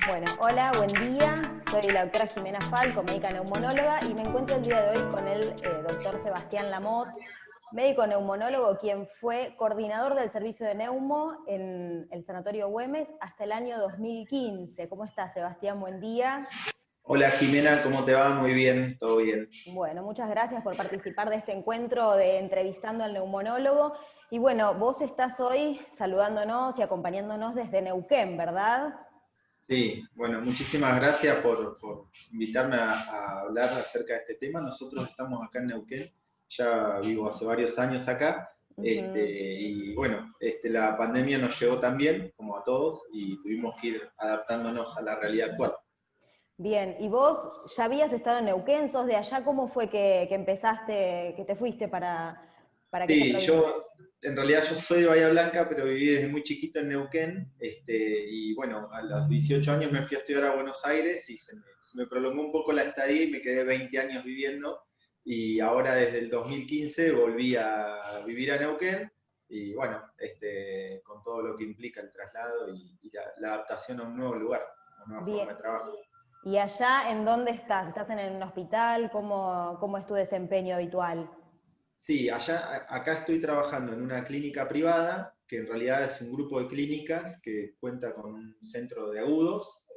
Bueno, hola, buen día. Soy la doctora Jimena Falco, médica neumonóloga, y me encuentro el día de hoy con el doctor Sebastián Lamot, médico neumonólogo, quien fue coordinador del servicio de neumo en el Sanatorio Güemes hasta el año 2015. ¿Cómo estás, Sebastián? Buen día. Hola Jimena, ¿cómo te va? Muy bien, todo bien. Bueno, muchas gracias por participar de este encuentro de Entrevistando al Neumonólogo. Y bueno, vos estás hoy saludándonos y acompañándonos desde Neuquén, ¿verdad? Sí, bueno, muchísimas gracias por invitarme a hablar acerca de este tema. Nosotros estamos acá en Neuquén, ya vivo hace varios años acá, Ujú. y bueno, la pandemia nos llegó también, como a todos, y tuvimos que ir adaptándonos a la realidad actual. Bien, y vos ya habías estado en Neuquén, sos de allá, ¿cómo fue que empezaste, que te fuiste para aquella Sí, provincia? en realidad yo soy de Bahía Blanca, pero viví desde muy chiquito en Neuquén, y bueno, a los 18 años me fui a estudiar a Buenos Aires y se me prolongó un poco la estadía y me quedé 20 años viviendo, y ahora desde el 2015 volví a vivir a Neuquén, y bueno, con todo lo que implica el traslado y la adaptación a un nuevo lugar, a una nueva Bien, forma de trabajo. ¿y allá en dónde estás? ¿Estás en un hospital? ¿Cómo es tu desempeño habitual? Sí, acá estoy trabajando en una clínica privada, que en realidad es un grupo de clínicas que cuenta con un centro de agudos,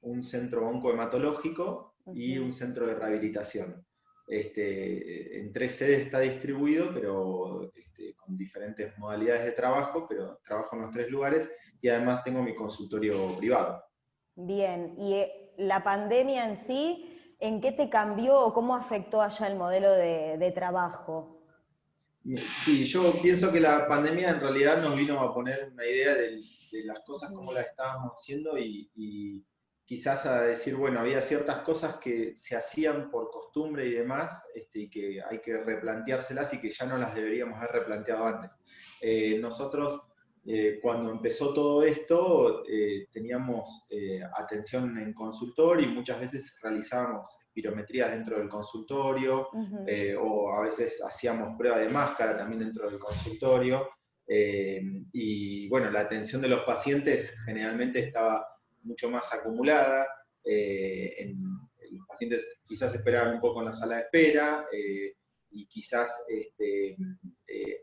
un centro oncohematológico y Ujú. un centro de rehabilitación. En 3 sedes está distribuido, pero con diferentes modalidades de trabajo, pero trabajo en los 3 lugares y además tengo mi consultorio privado. Bien, ¿y la pandemia en sí, en qué te cambió o cómo afectó allá el modelo de trabajo? Sí, yo pienso que la pandemia en realidad nos vino a poner una idea de las cosas como Ujú. las estábamos haciendo y quizás a decir, bueno, había ciertas cosas que se hacían por costumbre y demás, y que hay que replanteárselas y que ya no las deberíamos haber replanteado antes. Nosotros, cuando empezó todo esto, teníamos atención en consultorio y muchas veces realizábamos espirometrías dentro del consultorio, Ujú. o a veces hacíamos prueba de máscara también dentro del consultorio. eh, y bueno, la atención de los pacientes generalmente estaba mucho más acumulada. Los pacientes quizás esperaban un poco en la sala de espera, y quizás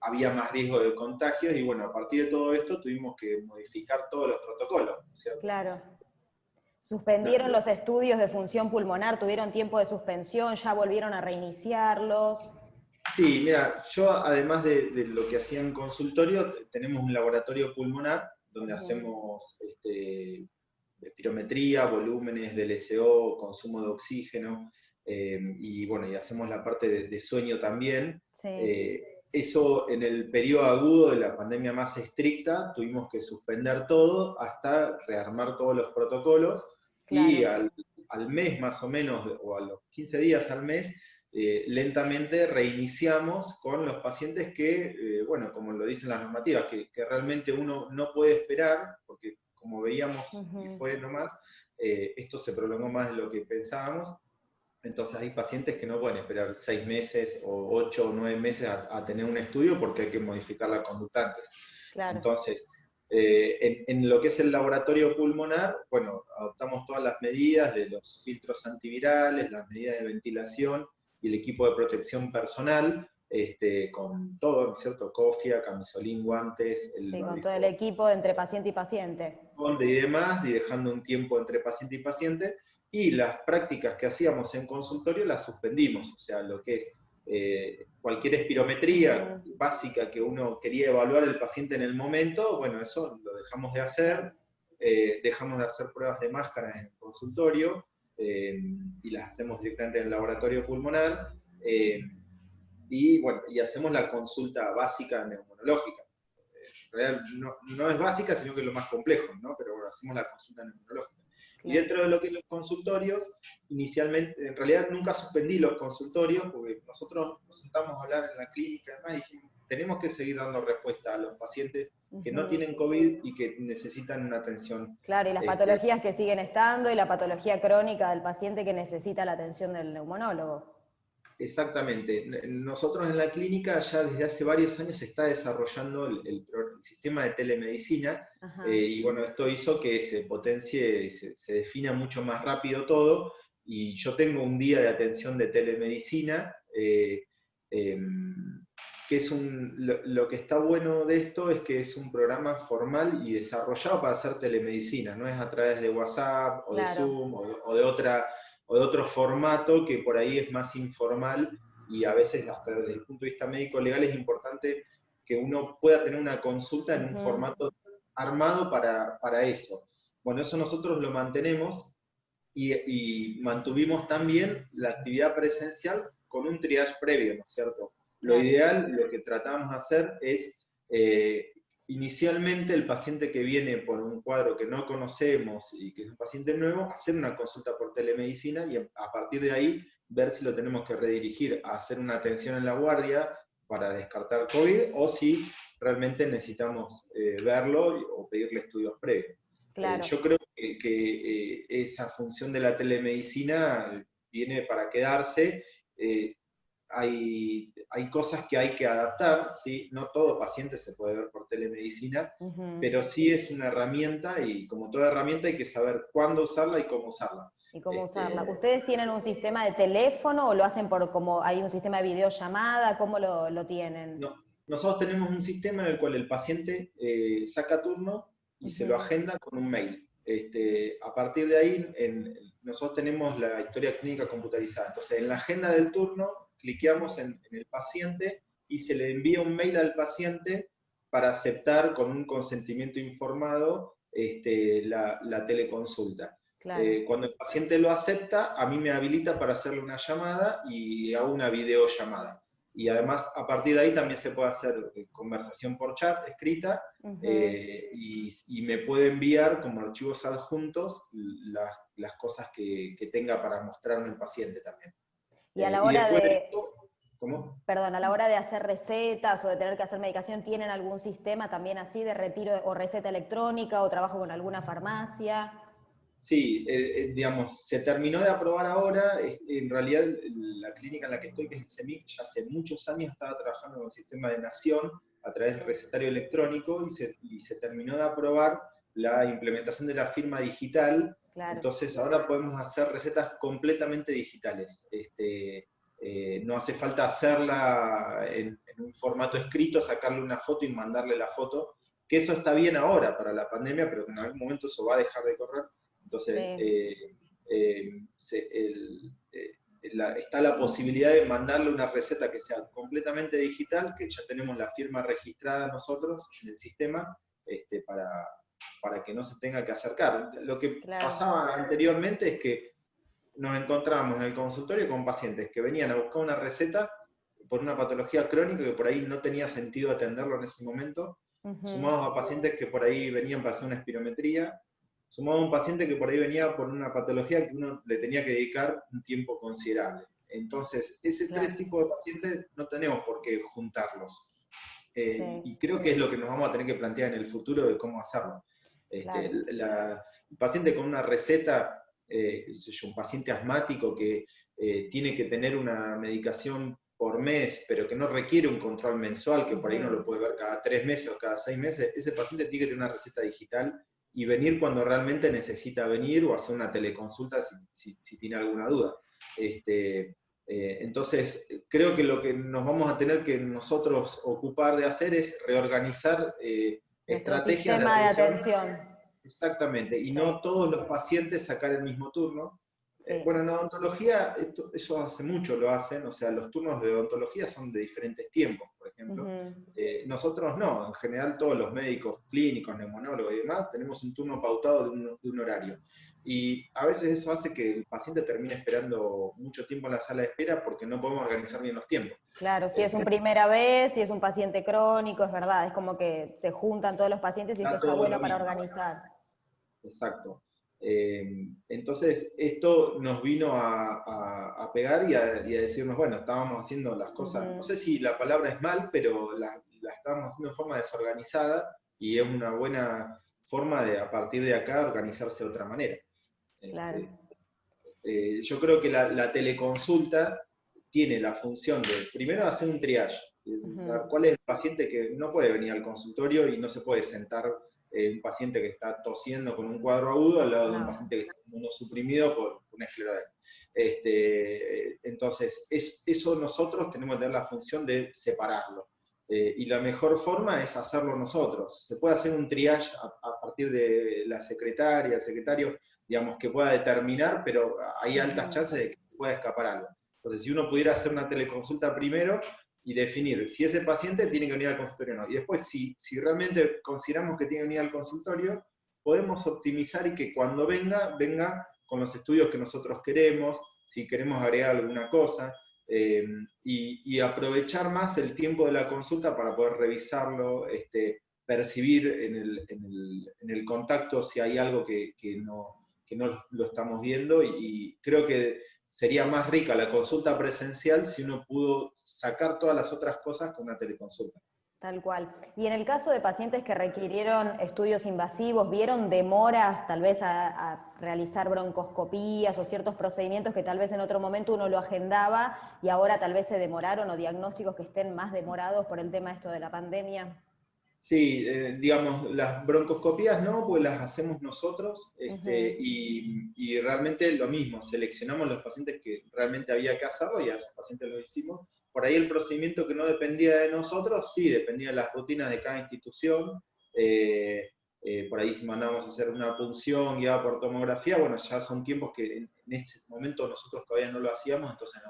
había más riesgo de contagios, y bueno, a partir de todo esto tuvimos que modificar todos los protocolos, ¿no es cierto? Claro. Suspendieron los estudios de función pulmonar, tuvieron tiempo de suspensión, ya volvieron a reiniciarlos. Sí, mira, yo además de lo que hacía en consultorio, tenemos un laboratorio pulmonar donde Ujú. hacemos espirometría, volúmenes del SO, consumo de oxígeno, y bueno, y hacemos la parte de sueño también. Sí, Eh, Eso en el periodo agudo de la pandemia más estricta, tuvimos que suspender todo hasta rearmar todos los protocolos, y claro. al mes más o menos, o a los 15 días al mes, lentamente reiniciamos con los pacientes que, bueno, como lo dicen las normativas, que realmente uno no puede esperar, porque como veíamos y Ujú. fue nomás, esto se prolongó más de lo que pensábamos. Entonces hay pacientes que no pueden esperar 6 meses o 8 o 9 meses a tener un estudio porque hay que modificar la conducta antes. Claro. Entonces, en lo que es el laboratorio pulmonar, bueno, adoptamos todas las medidas de los filtros antivirales, las medidas de ventilación y el equipo de protección personal, con todo, ¿no es cierto? Cofia, camisolín, guantes, el Sí, con todo barbijo el equipo de entre paciente y paciente. y demás, y dejando un tiempo entre paciente y paciente, y las prácticas que hacíamos en consultorio las suspendimos, o sea, lo que es cualquier espirometría Ujú. básica que uno quería evaluar el paciente en el momento, bueno, eso lo Claro. dejamos de hacer pruebas de máscara en el consultorio, y las hacemos directamente en el laboratorio pulmonar, y bueno, y hacemos la consulta básica neumonológica. En realidad no es básica, sino que es lo más complejo, ¿no? Pero bueno, hacemos la consulta neumonológica. Y Claro. dentro de lo que es los consultorios, inicialmente, en realidad nunca suspendí los consultorios, porque nosotros nos sentamos a hablar en la clínica y demás, y dijimos, tenemos que seguir dando respuesta a los pacientes que no Ujú. tienen COVID y que necesitan una atención. Claro, y las este, patologías que siguen estando y la patología crónica del paciente que necesita la atención del neumonólogo. exactamente. Nosotros en la clínica ya desde hace varios años se está desarrollando el sistema de telemedicina, Ajá, y bueno, esto hizo que se potencie, se defina mucho más rápido todo, y yo tengo un día de atención de telemedicina, em, que es lo que está bueno de esto es que es un programa formal y desarrollado para hacer telemedicina, no es a través de WhatsApp o de claro. Zoom o de otro formato que por ahí es más informal, y a veces hasta desde el punto de vista médico legal es importante que uno pueda tener una consulta en un Ujú, formato armado para eso. Bueno, eso nosotros lo mantenemos, y mantuvimos también la actividad presencial con un triage previo, ¿no es cierto? Lo claro. ideal, lo que tratamos de hacer es, inicialmente el paciente que viene por un cuadro que no conocemos y que es un paciente nuevo, hacer una consulta por telemedicina y a partir de ahí ver si lo tenemos que redirigir a hacer una atención en la guardia para descartar COVID o si realmente necesitamos verlo o pedirle estudios previos. Claro. Yo creo que esa función de la telemedicina viene para quedarse. Eh, hay cosas que hay que adaptar, ¿sí? No todo paciente se puede ver por telemedicina, Ujú. pero sí es una herramienta y como toda herramienta hay que saber cuándo usarla y cómo usarla. ¿Y cómo usarla? Este, ¿Ustedes tienen un sistema de teléfono o lo hacen por como hay un sistema de videollamada? ¿Cómo lo tienen? no, nosotros tenemos un sistema en el cual el paciente saca turno y se lo Ujú, agenda con un mail. A partir de ahí, nosotros tenemos la historia clínica computarizada. Entonces, en la agenda del turno, cliqueamos en el paciente y se le envía un mail al paciente para aceptar con un consentimiento informado la teleconsulta. claro. Cuando el paciente lo acepta, a mí me habilita para hacerle una llamada y hago una videollamada. Y además, a partir de ahí también se puede hacer conversación por chat escrita, Ujú. y me puede enviar como archivos adjuntos las cosas que tenga para mostrarme el paciente también. Y a la Y hora después de de, esto, ¿cómo? perdón, a la hora de hacer recetas o de tener que hacer medicación, ¿tienen algún sistema también así de retiro o receta electrónica o trabajo con alguna farmacia? Sí, digamos, se terminó de aprobar ahora. En realidad, la clínica en la que estoy, que es el CEMIC, ya hace muchos años estaba trabajando con el sistema de Nación a través del recetario electrónico y se terminó de aprobar la implementación de la firma digital. Claro. Entonces, ahora podemos hacer recetas completamente digitales. No hace falta hacerla en un formato escrito, sacarle una foto y mandarle la foto, que eso está bien ahora para la pandemia, pero que en algún momento eso va a dejar de correr. Entonces, Sí, está la posibilidad de mandarle una receta que sea completamente digital, que ya tenemos la firma registrada nosotros en el sistema, para que no se tenga que acercar. Lo que claro. pasaba anteriormente es que nos encontrábamos en el consultorio con pacientes que venían a buscar una receta por una patología crónica que por ahí no tenía sentido atenderlo en ese momento, Ujú, sumados a pacientes que por ahí venían para hacer una espirometría, sumado a un paciente que por ahí venía por una patología que uno le tenía que dedicar un tiempo considerable. Entonces, ese tres claro, tipos de pacientes no tenemos por qué juntarlos. sí, Y creo que es lo que nos vamos a tener que plantear en el futuro de cómo hacerlo. claro. El paciente con una receta, un paciente asmático que tiene que tener una medicación por mes, pero que no requiere un control mensual, que por ahí no Ujú, lo puede ver cada 3 meses o cada 6 meses, ese paciente tiene que tener una receta digital y venir cuando realmente necesita venir o hacer una teleconsulta si tiene alguna duda. Entonces, creo que lo que nos vamos a tener que nosotros ocupar de hacer es reorganizar nuestro estrategias de sistema de atención. atención. Exactamente, y Sí, no todos los pacientes sacar el mismo turno. sí. Bueno, en odontología, eso hace mucho lo hacen, o sea, los turnos de odontología son de diferentes tiempos, por ejemplo. Ujú. Nosotros no, en general todos los médicos clínicos, neumonólogos y demás, tenemos un turno pautado de un horario. Y a veces eso hace que el paciente termine esperando mucho tiempo en la sala de espera porque no podemos organizar bien los tiempos. Claro, si es un Este, primera vez, si es un paciente crónico, es verdad, es como que se juntan todos los pacientes y eso Está está todo bueno lo para mismo. organizar. Exacto. Entonces, esto nos vino a pegar y a decirnos, bueno, estábamos haciendo las cosas, no Ujú, sé si la palabra es mal, pero la estábamos haciendo de forma desorganizada y es una buena forma de, a partir de acá, organizarse de otra manera. claro. Este, yo creo que la teleconsulta tiene la función de, primero, hacer un triage, saber cuál es el paciente que no puede venir al consultorio y no se puede sentar un paciente que está tosiendo con un cuadro agudo al lado de un paciente que está inmunosuprimido por una esclerodermia. Entonces, eso nosotros tenemos que tener la función de separarlo. Y la mejor forma es hacerlo nosotros. Se puede hacer un triage a partir de la secretaria, el secretario, digamos, que pueda determinar, pero hay altas chances de que se pueda escapar algo. Entonces, si uno pudiera hacer una teleconsulta primero y definir si ese paciente tiene que venir al consultorio o no. Y después, si realmente consideramos que tiene que venir al consultorio, podemos optimizar y que cuando venga con los estudios que nosotros queremos, si queremos agregar alguna cosa, y aprovechar más el tiempo de la consulta para poder revisarlo, percibir en el contacto si hay algo que no lo estamos viendo, y creo que sería más rica la consulta presencial si uno pudo sacar todas las otras cosas con una teleconsulta. Tal cual. Y en el caso de pacientes que requirieron estudios invasivos, ¿vieron demoras tal vez a realizar broncoscopías o ciertos procedimientos que tal vez en otro momento uno lo agendaba y ahora tal vez se demoraron, o diagnósticos que estén más demorados por el tema esto de la pandemia? Sí, digamos, las broncoscopías no, pues las hacemos nosotros, y realmente lo mismo, seleccionamos los pacientes que realmente había que hacerlo y a esos pacientes los hicimos. Por ahí el procedimiento que no dependía de nosotros, sí, dependía de las rutinas de cada institución. Por ahí si mandamos a hacer una punción guiada por tomografía, bueno, ya son tiempos que en ese momento nosotros todavía no lo hacíamos, entonces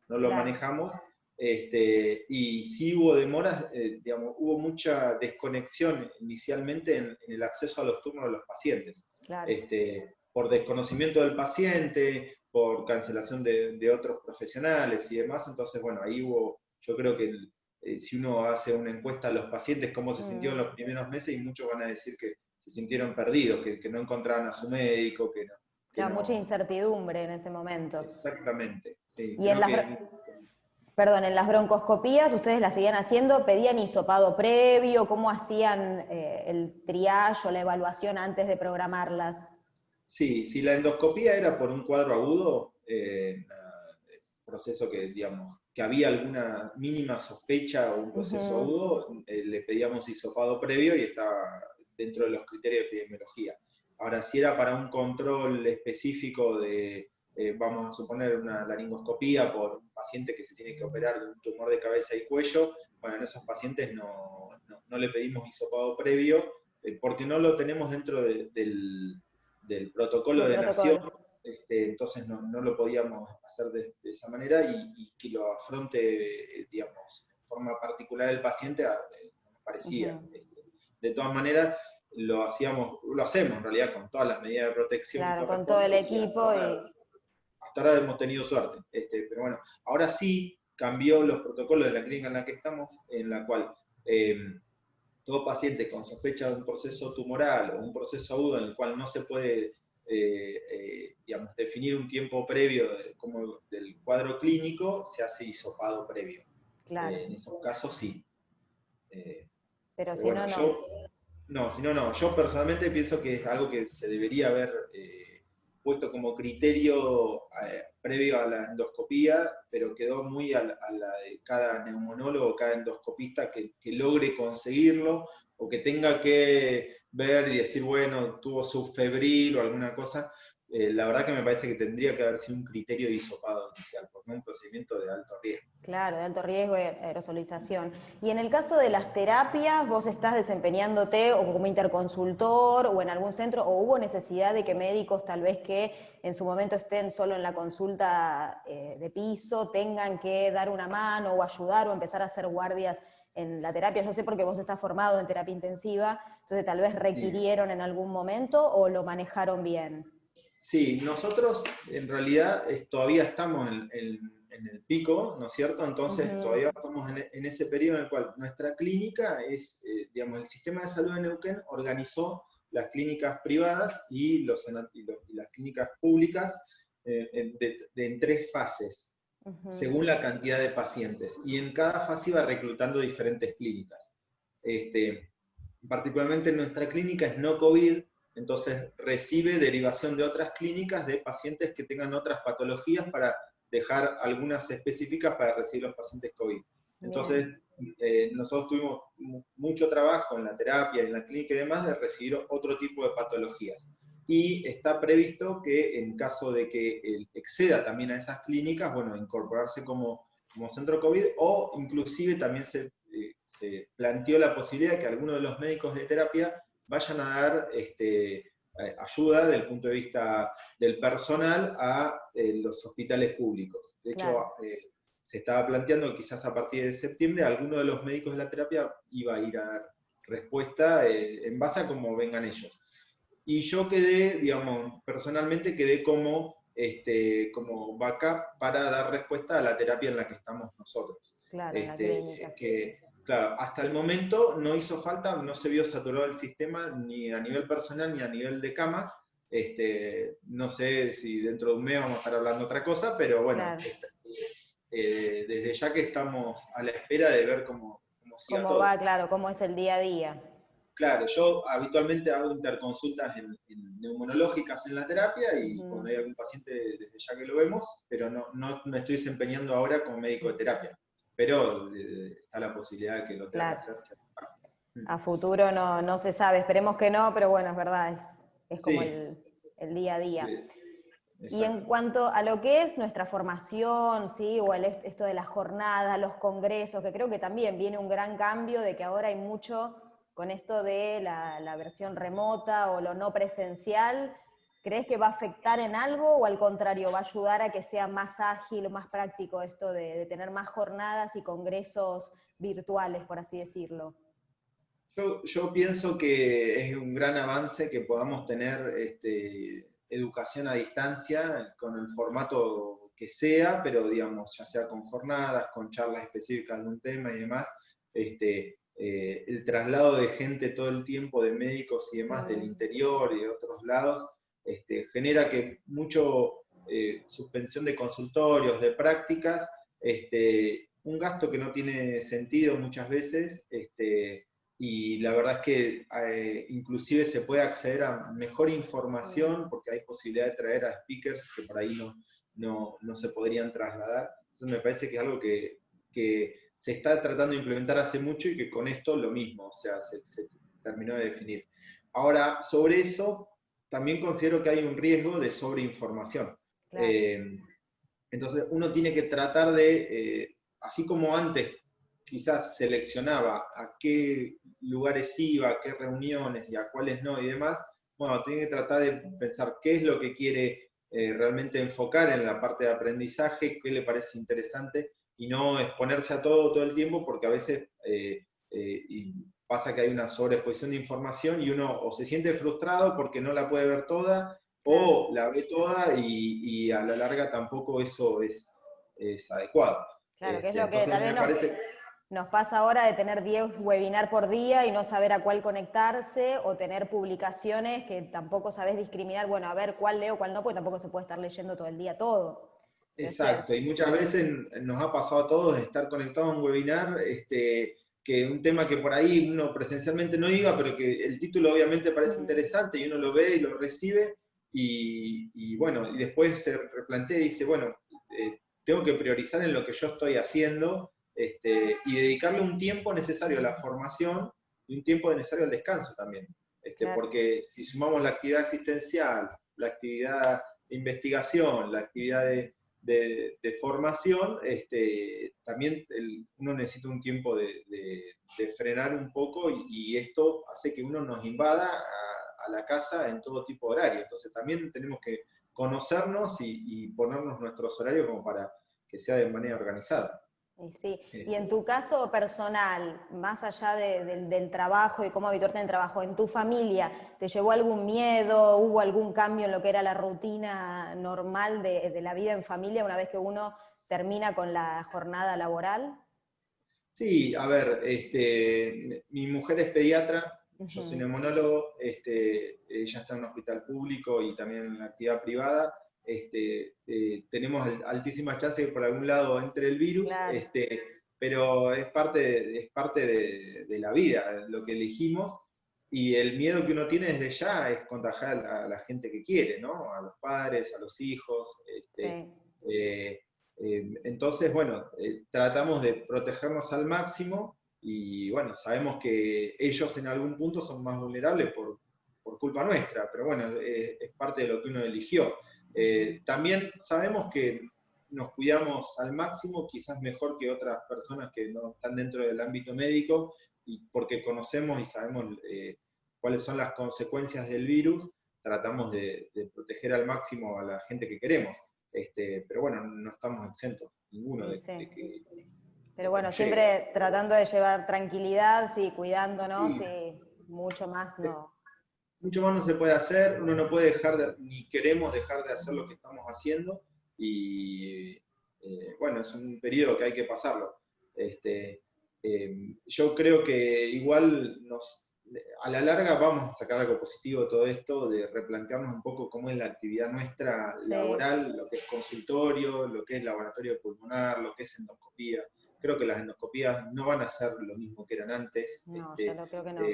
no lo manejamos. Y sí hubo demoras, digamos, hubo mucha desconexión inicialmente en el acceso a los turnos de los pacientes. Claro. Por desconocimiento del paciente, por cancelación de otros profesionales y demás. Entonces, bueno, ahí hubo, yo creo que si uno hace una encuesta a los pacientes, cómo se sintieron los primeros meses, y muchos van a decir que se sintieron perdidos, que no encontraban a su médico, que no. Claro, mucha incertidumbre en ese momento. Exactamente. Sí, y en las broncoscopías, ¿ustedes las seguían haciendo? ¿Pedían hisopado previo? ¿Cómo hacían el triage o la evaluación antes de programarlas? Sí, si la endoscopía era por un cuadro agudo, proceso que, digamos, que había alguna mínima sospecha o un proceso agudo, le pedíamos hisopado previo y estaba dentro de los criterios de epidemiología. Ahora, si era para un control específico de, vamos a suponer, una laringoscopía por un paciente que se tiene que operar de un tumor de cabeza y cuello, bueno, en esos pacientes no le pedimos hisopado previo, porque no lo tenemos dentro del protocolo de nación. Entonces no lo podíamos hacer de esa manera, y que lo afronte, digamos, en forma particular el paciente, nos parecía. De todas maneras, lo hacemos en realidad con todas las medidas de protección. Claro, con todo el equipo. Hasta ahora hemos tenido suerte. Pero bueno, ahora sí cambió los protocolos de la clínica en la que estamos, en la cual todo paciente con sospecha de un proceso tumoral o un proceso agudo en el cual no se puede digamos, definir un tiempo previo como del cuadro clínico, se hace hisopado previo. Claro. En esos casos sí. Pero si bueno, no. Yo personalmente pienso que es algo que se debería haber puesto como criterio previo a la endoscopía, pero quedó muy a la de cada neumonólogo, cada endoscopista que logre conseguirlo, o que tenga que ver y decir, bueno, tuvo subfebril o alguna cosa. La verdad que me parece que tendría que haber sido un criterio de hisopado inicial, porque no un procedimiento de alto riesgo. Claro, de alto riesgo y aerosolización. Y en el caso de las terapias, ¿vos estás desempeñándote o como interconsultor o en algún centro, o hubo necesidad de que médicos tal vez que en su momento estén solo en la consulta de piso tengan que dar una mano o ayudar o empezar a hacer guardias en la terapia? Yo sé porque vos estás formado en terapia intensiva, entonces tal vez requirieron en algún momento o lo manejaron bien. Sí, nosotros en realidad todavía estamos en el pico, ¿no es cierto? Entonces todavía estamos en ese periodo en el cual nuestra clínica es, digamos, el sistema de salud de Neuquén organizó las clínicas privadas y las clínicas públicas en 3 fases, según la cantidad de pacientes. Y en cada fase iba reclutando diferentes clínicas. Particularmente nuestra clínica es no COVID, entonces recibe derivación de otras clínicas de pacientes que tengan otras patologías para dejar algunas específicas para recibir los pacientes COVID. Entonces, nosotros tuvimos mucho trabajo en la terapia, en la clínica y demás, de recibir otro tipo de patologías. Y está previsto que en caso de que exceda también a esas clínicas, bueno, incorporarse como centro COVID, o inclusive también se planteó la posibilidad de que algunos de los médicos de terapia vayan a dar ayuda desde el punto de vista del personal a los hospitales públicos. De hecho, se estaba planteando que quizás a partir de septiembre alguno de los médicos de la terapia iba a ir a dar respuesta en base a cómo vengan ellos. Y yo quedé, digamos, personalmente quedé como backup para dar respuesta a la terapia en la que estamos nosotros. Claro, en la clínica. Claro, hasta el momento no hizo falta, no se vio saturado el sistema ni a nivel personal ni a nivel de camas. No sé si dentro de un mes vamos a estar hablando otra cosa, pero bueno, Claro. Desde ya que estamos a la espera de ver cómo siga ¿Cómo todo. va, claro, cómo es el día a día? Claro, yo habitualmente hago interconsultas en neumonológicas en la terapia y cuando hay algún paciente, desde ya que lo vemos, pero no me estoy desempeñando ahora como médico de terapia. Pero está la posibilidad de que lo tenga que hacer. A futuro no se sabe, esperemos que no, pero bueno, es verdad, es como el día a día. Y en cuanto a lo que es nuestra formación, ¿sí? O esto de las jornadas, los congresos, que creo que también viene un gran cambio de que ahora hay mucho con esto de la versión remota o lo no presencial. ¿Crees que va a afectar en algo o al contrario, va a ayudar a que sea más ágil o más práctico esto de tener más jornadas y congresos virtuales, por así decirlo? Yo pienso que es un gran avance que podamos tener educación a distancia con el formato que sea, pero digamos, ya sea con jornadas, con charlas específicas de un tema y demás, el traslado de gente todo el tiempo, de médicos y demás del interior y de otros lados, genera que mucho suspensión de consultorios, de prácticas, un gasto que no tiene sentido muchas veces, y la verdad es que inclusive se puede acceder a mejor información porque hay posibilidad de traer a speakers que por ahí no se podrían trasladar. Entonces me parece que es algo que se está tratando de implementar hace mucho y que con esto lo mismo, o sea, se terminó de definir. Ahora, sobre eso, también considero que hay un riesgo de sobreinformación. Claro. Entonces uno tiene que tratar de, así como antes quizás seleccionaba a qué lugares iba, a qué reuniones y a cuáles no y demás, bueno, tiene que tratar de pensar qué es lo que quiere realmente enfocar en la parte de aprendizaje, qué le parece interesante y no exponerse a todo el tiempo porque a veces pasa que hay una sobreexposición de información y uno o se siente frustrado porque no la puede ver toda o la ve toda y a la larga tampoco eso es adecuado. Claro, que es lo que Entonces tal vez me parece... nos pasa ahora de tener 10 webinars por día y no saber a cuál conectarse, o tener publicaciones que tampoco sabes discriminar, bueno, a ver cuál leo, cuál no, porque tampoco se puede estar leyendo todo el día todo. Exacto, y muchas veces nos ha pasado a todos de estar conectados a un webinar, que un tema que por ahí uno presencialmente no iba, pero que el título obviamente parece interesante y uno lo ve y lo recibe, y bueno, y después se replantea y dice, bueno, tengo que priorizar en lo que yo estoy haciendo, y dedicarle un tiempo necesario a la formación y un tiempo necesario al descanso también. Claro. Porque si sumamos la actividad asistencial, la actividad de investigación, la actividad de formación, también uno necesita un tiempo de frenar un poco y esto hace que uno nos invada a la casa en todo tipo de horario. Entonces también tenemos que conocernos y ponernos nuestros horarios como para que sea de manera organizada. Y sí, y en tu caso personal, más allá del trabajo y cómo habituarte en el trabajo, en tu familia, ¿te llevó algún miedo? ¿Hubo algún cambio en lo que era la rutina normal de la vida en familia una vez que uno termina con la jornada laboral? Sí, a ver, mi mujer es pediatra, yo soy neumonólogo, ella está en un hospital público y también en la actividad privada. Tenemos altísimas chances que por algún lado entre el virus, Claro. pero es parte de la vida, lo que elegimos, y el miedo que uno tiene desde ya es contagiar a la gente que quiere, ¿no? A los padres, a los hijos. Sí. Entonces, bueno, tratamos de protegernos al máximo y bueno, sabemos que ellos en algún punto son más vulnerables por culpa nuestra, pero bueno, es parte de lo que uno eligió. También sabemos que nos cuidamos al máximo, quizás mejor que otras personas que no están dentro del ámbito médico, y porque conocemos y sabemos cuáles son las consecuencias del virus, tratamos de proteger al máximo a la gente que queremos. Pero bueno, no estamos exentos, ninguno, Sí, de sí. que Pero bueno, nos llegue. siempre tratando de llevar tranquilidad, sí, cuidándonos Sí, y mucho más no. mucho más no se puede hacer, uno no puede dejar ni queremos dejar de hacer lo que estamos haciendo, y bueno, es un periodo que hay que pasarlo. Yo creo que igual a la larga vamos a sacar algo positivo de todo esto, de replantearnos un poco cómo es la actividad nuestra Sí, laboral, lo que es consultorio, lo que es laboratorio pulmonar, lo que es endoscopía. Creo que las endoscopías no van a ser lo mismo que eran antes. no, ya lo creo que no.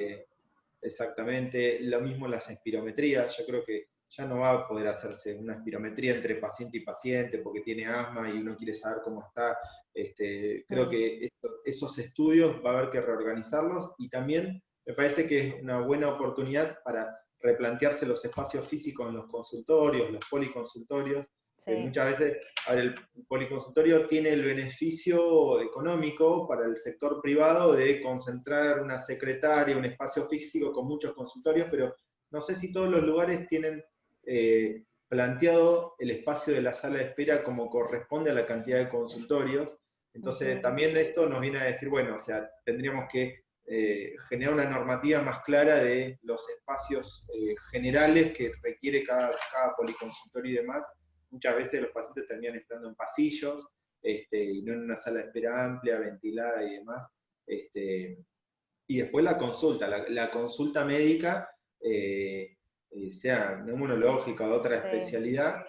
Exactamente, lo mismo las espirometrías, yo creo que ya no va a poder hacerse una espirometría entre paciente y paciente porque tiene asma y uno quiere saber cómo está. Creo que esos estudios va a haber que reorganizarlos, y también me parece que es una buena oportunidad para replantearse los espacios físicos en los consultorios, los policonsultorios. Sí, Muchas veces, a ver, el policonsultorio tiene el beneficio económico para el sector privado de concentrar una secretaria, un espacio físico con muchos consultorios, pero no sé si todos los lugares tienen planteado el espacio de la sala de espera como corresponde a la cantidad de consultorios. Entonces, también esto nos viene a decir, bueno, o sea, tendríamos que generar una normativa más clara de los espacios generales que requiere cada policonsultorio y demás. Muchas veces los pacientes terminan estando en pasillos, y no en una sala de espera amplia, ventilada y demás. Y después la consulta médica, sea neumonológica o de otra sí, especialidad,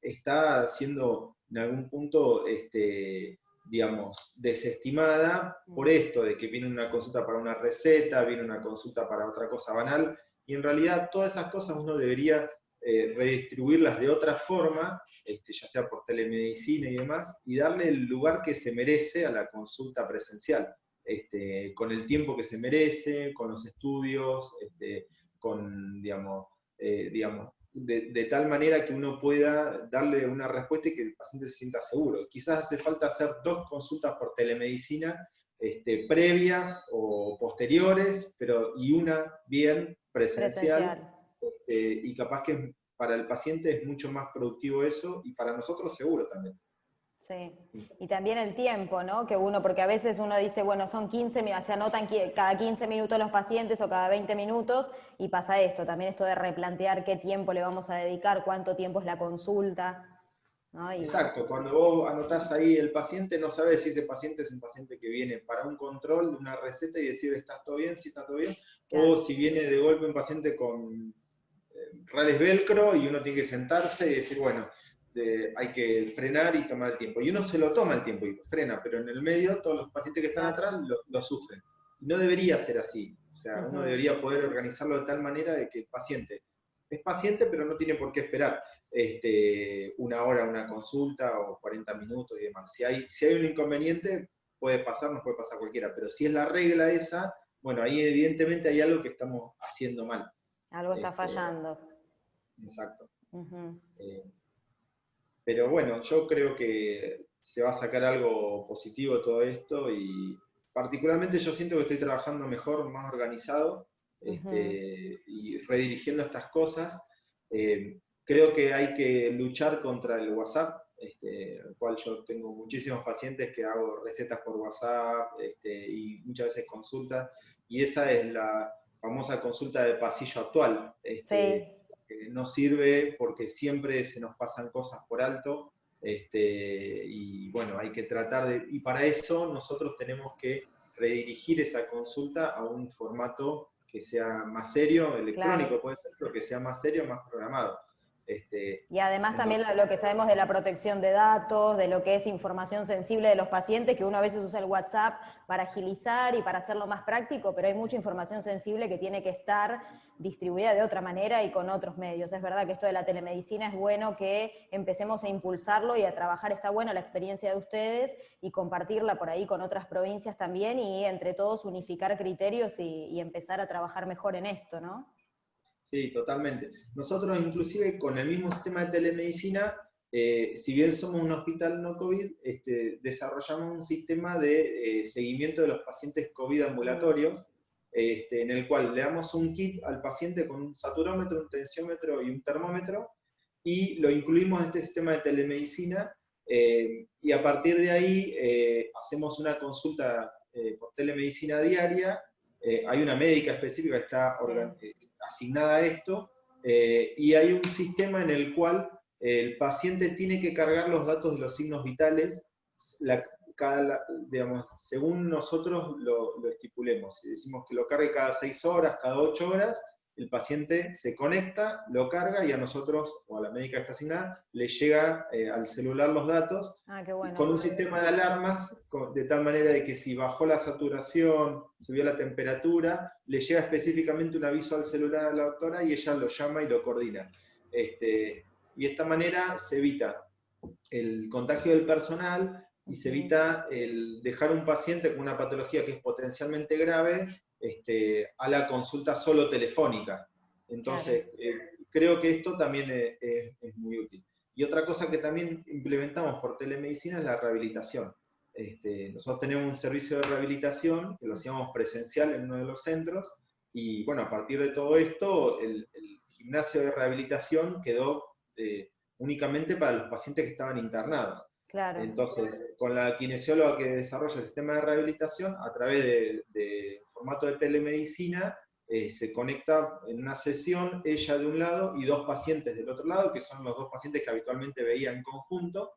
está siendo en algún punto, digamos, desestimada por esto de que viene una consulta para una receta, viene una consulta para otra cosa banal, y en realidad todas esas cosas uno debería redistribuirlas de otra forma, ya sea por telemedicina y demás, y darle el lugar que se merece a la consulta presencial. Con el tiempo que se merece, con los estudios, digamos, de tal manera que uno pueda darle una respuesta y que el paciente se sienta seguro. Quizás hace falta hacer 2 consultas por telemedicina, previas o posteriores, y una bien presencial, presencial. y capaz que para el paciente es mucho más productivo eso, y para nosotros seguro también. Sí, y también el tiempo, ¿no? Que uno, porque a veces uno dice, bueno, son 15, se anotan cada 15 minutos los pacientes o cada 20 minutos, y pasa esto, también esto de replantear qué tiempo le vamos a dedicar, cuánto tiempo es la consulta, ¿no? Exacto, cuando vos anotás ahí el paciente, no sabes si ese paciente es un paciente que viene para un control de una receta y decir, ¿estás todo bien? ¿Sí está todo bien? O Claro, si viene de golpe un paciente con rales velcro y uno tiene que sentarse y decir, bueno, hay que frenar y tomar el tiempo. Y uno se lo toma el tiempo y frena, pero en el medio todos los pacientes que están claro. atrás lo sufren. Y no debería ser así. O sea, uno Ujú. debería poder organizarlo de tal manera de que el paciente es paciente, pero no tiene por qué esperar una hora una consulta o 40 minutos y demás. Si hay un inconveniente, puede pasar, nos puede pasar cualquiera, pero si es la regla esa, bueno, ahí evidentemente hay algo que estamos haciendo mal. Algo está Este, fallando. exacto. Ujú. Eh, pero bueno, yo creo que se va a sacar algo positivo de todo esto, y particularmente yo siento que estoy trabajando mejor, más organizado, Ujú. y redirigiendo estas cosas. Creo que hay que luchar contra el WhatsApp, el cual yo tengo muchísimos pacientes que hago recetas por WhatsApp, y muchas veces consultas, y esa es la famosa consulta de pasillo actual. Sí, Que no sirve porque siempre se nos pasan cosas por alto, y bueno, hay que tratar y para eso nosotros tenemos que redirigir esa consulta a un formato que sea más serio, claro. electrónico puede ser, pero que sea más serio, más programado. Y además también Entonces, lo que sabemos de la protección de datos, de lo que es información sensible de los pacientes, que uno a veces usa el WhatsApp para agilizar y para hacerlo más práctico, pero hay mucha información sensible que tiene que estar distribuida de otra manera y con otros medios. Es verdad que esto de la telemedicina es bueno que empecemos a impulsarlo y a trabajar, está buena la experiencia de ustedes y compartirla por ahí con otras provincias también y entre todos unificar criterios y empezar a trabajar mejor en esto, ¿no? sí, totalmente. Nosotros inclusive con el mismo sistema de telemedicina, si bien somos un hospital no COVID, desarrollamos un sistema de seguimiento de los pacientes COVID ambulatorios, en el cual le damos un kit al paciente con un saturómetro, un tensiómetro y un termómetro, y lo incluimos en este sistema de telemedicina, y a partir de ahí hacemos una consulta por telemedicina diaria. Hay una médica específica que está asignada a esto, y hay un sistema en el cual el paciente tiene que cargar los datos de los signos vitales, digamos, según nosotros lo estipulemos. Si decimos que lo cargue cada 6 horas, cada 8 horas, el paciente se conecta, lo carga y a nosotros, o a la médica que está asignada, le llega al celular los datos, Qué bueno. con un sistema de alarmas, de tal manera de que si bajó la saturación, subió la temperatura, le llega específicamente un aviso al celular a la doctora y ella lo llama y lo coordina. Y de esta manera se evita el contagio del personal y se evita el dejar un paciente con una patología que es potencialmente grave a la consulta solo telefónica. Entonces, creo que esto también es muy útil. Y otra cosa que también implementamos por telemedicina es la rehabilitación. Nosotros tenemos un servicio de rehabilitación que lo hacíamos presencial en uno de los centros, y bueno, a partir de todo esto, el gimnasio de rehabilitación quedó únicamente para los pacientes que estaban internados. Claro. Entonces, con la kinesióloga que desarrolla el sistema de rehabilitación, a través de formato de telemedicina, se conecta en una sesión ella de un lado y dos pacientes del otro lado, que son los dos pacientes que habitualmente veía en conjunto,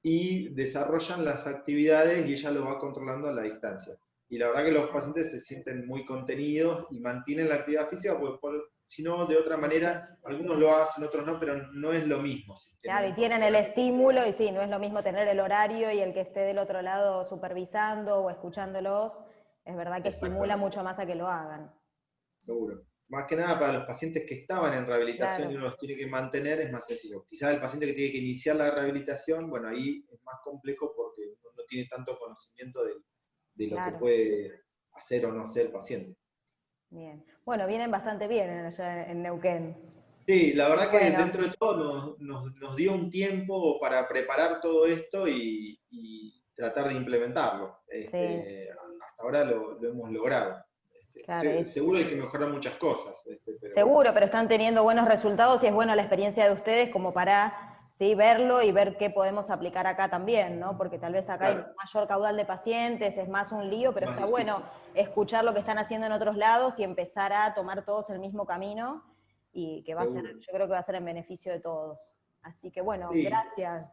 y desarrollan las actividades y ella lo va controlando a la distancia. Y la verdad que los pacientes se sienten muy contenidos y mantienen la actividad física, porque si no, de otra manera, algunos lo hacen, otros no, pero no es lo mismo. Si claro, y tienen el estímulo, y sí, no es lo mismo tener el horario y el que esté del otro lado supervisando o escuchándolos, es verdad que estimula mucho más a que lo hagan. Seguro. Más que nada para los pacientes que estaban en rehabilitación y Claro. uno los tiene que mantener, es más sencillo. Quizás el paciente que tiene que iniciar la rehabilitación, bueno, ahí es más complejo porque uno no tiene tanto conocimiento de lo que Claro. puede hacer o no hacer el paciente. Bien. Bueno, vienen bastante bien allá en Neuquén. Sí, la verdad que Bueno, dentro de todo nos dio un tiempo para preparar todo esto y tratar de implementarlo. sí, Hasta ahora lo hemos logrado. claro. Seguro hay que mejorar muchas cosas, pero bueno. Seguro, pero están teniendo buenos resultados y es buena la experiencia de ustedes como para sí, verlo y ver qué podemos aplicar acá también, ¿no? Porque tal vez acá hay Claro, mayor caudal de pacientes, es más un lío, pero más está bueno difícil. escuchar lo que están haciendo en otros lados y empezar a tomar todos el mismo camino y que va a ser, Seguro. yo creo que va a ser en beneficio de todos. Así que bueno, Sí, gracias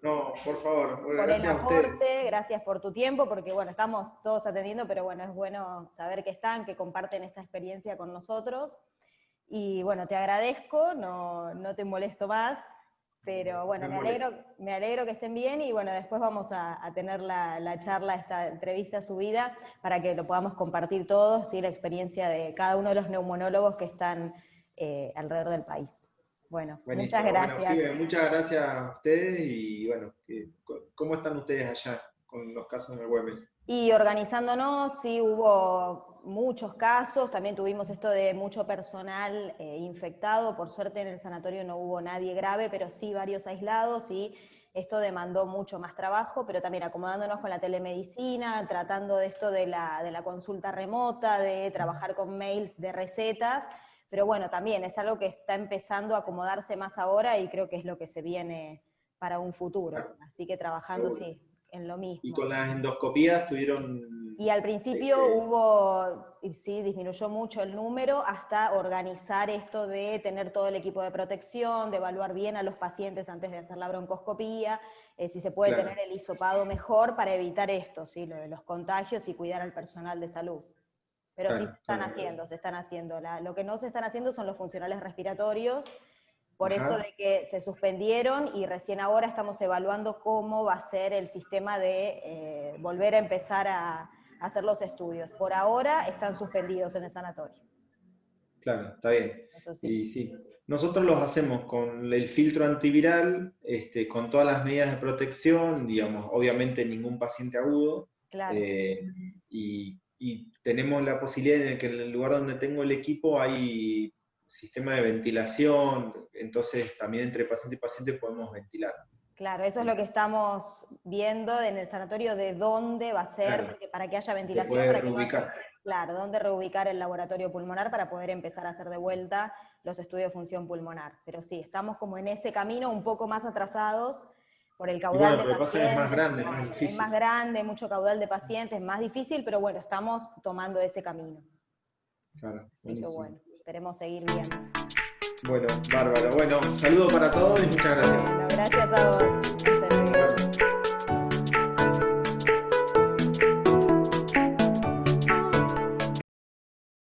no, por favor, bueno, por el gracias a ustedes. aporte, gracias por tu tiempo, porque bueno, estamos todos atendiendo, pero bueno, es bueno saber que están, que comparten esta experiencia con nosotros. Y bueno, te agradezco, no te molesto más, pero bueno, Me molesta. me alegro que estén bien y bueno, después vamos a tener la charla, esta entrevista subida, para que lo podamos compartir todos, ¿sí? La experiencia de cada uno de los neumonólogos que están alrededor del país. Bueno, muchas Buenísimo. Bueno, gracias. Jive, muchas gracias a ustedes y bueno, ¿cómo están ustedes allá con los casos en el Güemes? Y organizándonos, sí hubo muchos casos, también tuvimos esto de mucho personal infectado, por suerte en el sanatorio no hubo nadie grave, pero sí varios aislados y esto demandó mucho más trabajo, pero también acomodándonos con la telemedicina, tratando de esto de la consulta remota, de trabajar con mails de recetas, pero bueno, también es algo que está empezando a acomodarse más ahora y creo que es lo que se viene para un futuro, Ah, así que trabajando, seguro. sí, en lo Y mismo. con las endoscopías tuvieron, Y al principio hubo, y sí, disminuyó mucho el número, hasta organizar esto de tener todo el equipo de protección, de evaluar bien a los pacientes antes de hacer la broncoscopía, si se puede claro, tener el hisopado mejor para evitar esto, ¿sí? Lo de los contagios y cuidar al personal de salud. Pero Claro, sí se están claro. haciendo, se están haciendo. Lo que no se están haciendo son los funcionales respiratorios, por esto Ajá. de que se suspendieron y recién ahora estamos evaluando cómo va a ser el sistema de volver a empezar a hacer los estudios. Por ahora están suspendidos en el sanatorio. Claro, está bien. Eso sí, Y sí, nosotros los hacemos con el filtro antiviral, con todas las medidas de protección, digamos, obviamente ningún paciente agudo, claro. eh, y tenemos la posibilidad en que en el lugar donde tengo el equipo hay sistema de ventilación, entonces también entre paciente y paciente podemos ventilar. Claro, eso es lo que estamos viendo en el sanatorio, de dónde va a ser, Claro, porque para que haya se ventilación, puede para que vaya, reubicar. claro, dónde reubicar el laboratorio pulmonar para poder empezar a hacer de vuelta los estudios de función pulmonar. Pero sí, estamos como en ese camino un poco más atrasados por el Y caudal bueno, de pero pasa que es más pacientes, grande, más es más difícil. grande, mucho caudal de pacientes, más difícil, pero bueno, estamos tomando ese camino. Claro, Así que buenísimo. bueno, esperemos seguir bien. Bueno, bárbaro. Bueno, saludo para todos y muchas gracias. Bueno, gracias a vos. Hasta luego.